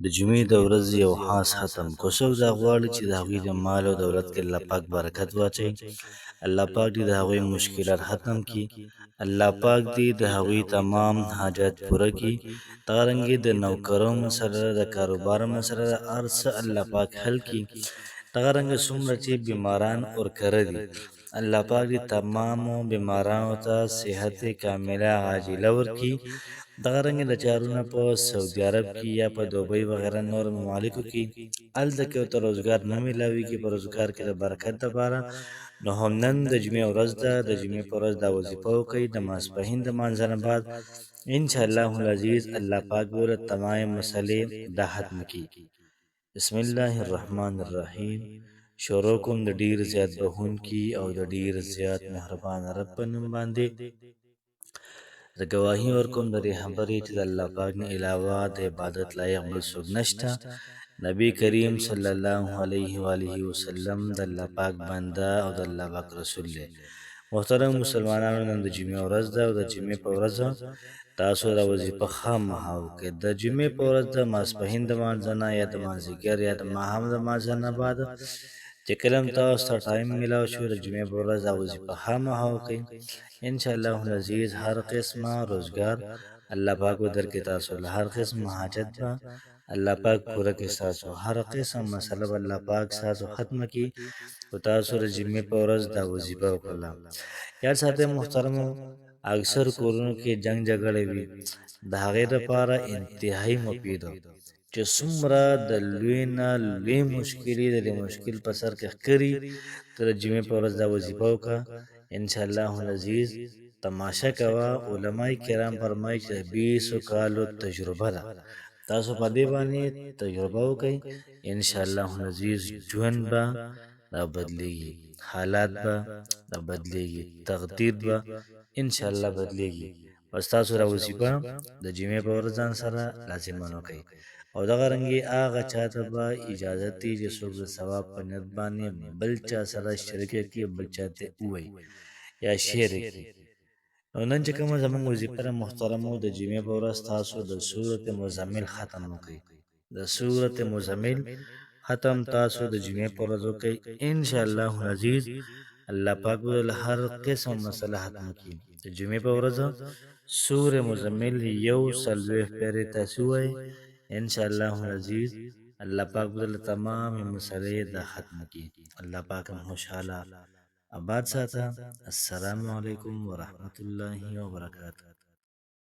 د جمعې د ورځې یو خاص ختم کو څوک دا غواړي چې د هغوی د مال او دولت کې الله پاک برکت واچوي الله پاک دې د هغوی مشکلات ختم کړي الله پاک دې د هغوی تمام حاجات پوره کړي دغرنګې د نوکرو مسله د کاروبار مسله د هر څه الله پاک حل کړي دغرنګه څومره چې بیماران ورکره دي الله پاک دې تمامو بیمارانو ته صحت کامله عاجله ورکړي دغرنګه د چارونه په سعودي عرب کې یا په دوبۍ وغیره نور ممالکو کې هلته کې ورته روزګار نه میلاویږي په روزګار کې د برکت دپاره نو هم نن د جمعې ورځ ده د جمعې په ورځ دا وظیفه وکړئ د ماسپښین د مانځه نه بعد انشاءالله العزیز الله پاک به ورته تمام مسلې دا ختم کړي بسم الله الرحمن الرحیم شروع کوم د ډیر زیات بخونکي او د ډیر زیات مهربان رب په نوم باندې زه ګواهي ورکوم د دې خبرې چې د الله پاک نه علاوه د عبادت لایق بل څوک نشته نبی کریم صلی الله علیه و آله وسلم د الله پاک بنده او د الله پاک رسول دی محترم مسلمانانو نن د جمعې ورځ ده او د جمعې په ورځ تاسو دا وظیفه خامخا وکړئ د جمعې په ورځ د ماسپښین د لمانځه نه یا د مازدیګر یا د ماښام د لمانځه نه بعد چې کله هم تاسو ته ټایم میلاو شو د جمعې په ورځ دا وظیفه خامخا وکړئ انشاءالله العزیز هر قسمه روزګار الله پاک به درکړي تاسو له هر قسم حاجت به الله پاک پوره کړي ستاسو هر قسم مسله به الله پاک ستاسو ختمه کړي خو تاسو د جمعې په ورځ دا وظیفه وکړله یاد ساتئ محترمو اکثر کورونو کې جنگ جګړې وي د هغې دپاره انتهایی مفید چې څومره د لوی نه لوی مشکلې د دې مشکل په سر کې ښکري ته د جمعې په ورځ دا وظیفه وکړه انشاءالله العزیز تماشه کوه علماء کرام فرمایي چې 20 کالو تجربه ده تاسو په دې باندې تجربه وکړئ انشاءالله العزیز ژوند به را بدلیږي حالات به را بدلیږي تقدیر به انشاءالله بدلیږي بس تاسو را وظیفه د جمعې په ورځ ځان سره لازمان وکړئ او دغه رنګې هغه چاته به اجازت دی چې څوک د ثواب په نیت باندې بل چا سره شریک کړي بل چا ته ووایي یا شعر کړي نو نن چې کومه زموږ وظیفه ده محترمو د جمعې په ورځ تاسو د سورت مزمل ختم وکړئ د سورت مزمل ختم تاسو د جمعې په ورځ وکړئ انشاءالله العزیز الله پاک به له هر قسم مسله ختم کړي د جمعې په ورځ سورة مزمل یو څلوېښت پیرې تاسو ووایئ انشاءالله العزیز الله پاک به له تمام مسلې دا ختم کړي الله پاک هم خوشحاله آباد ساته السلام علیکم ورحمت الله وبرکاته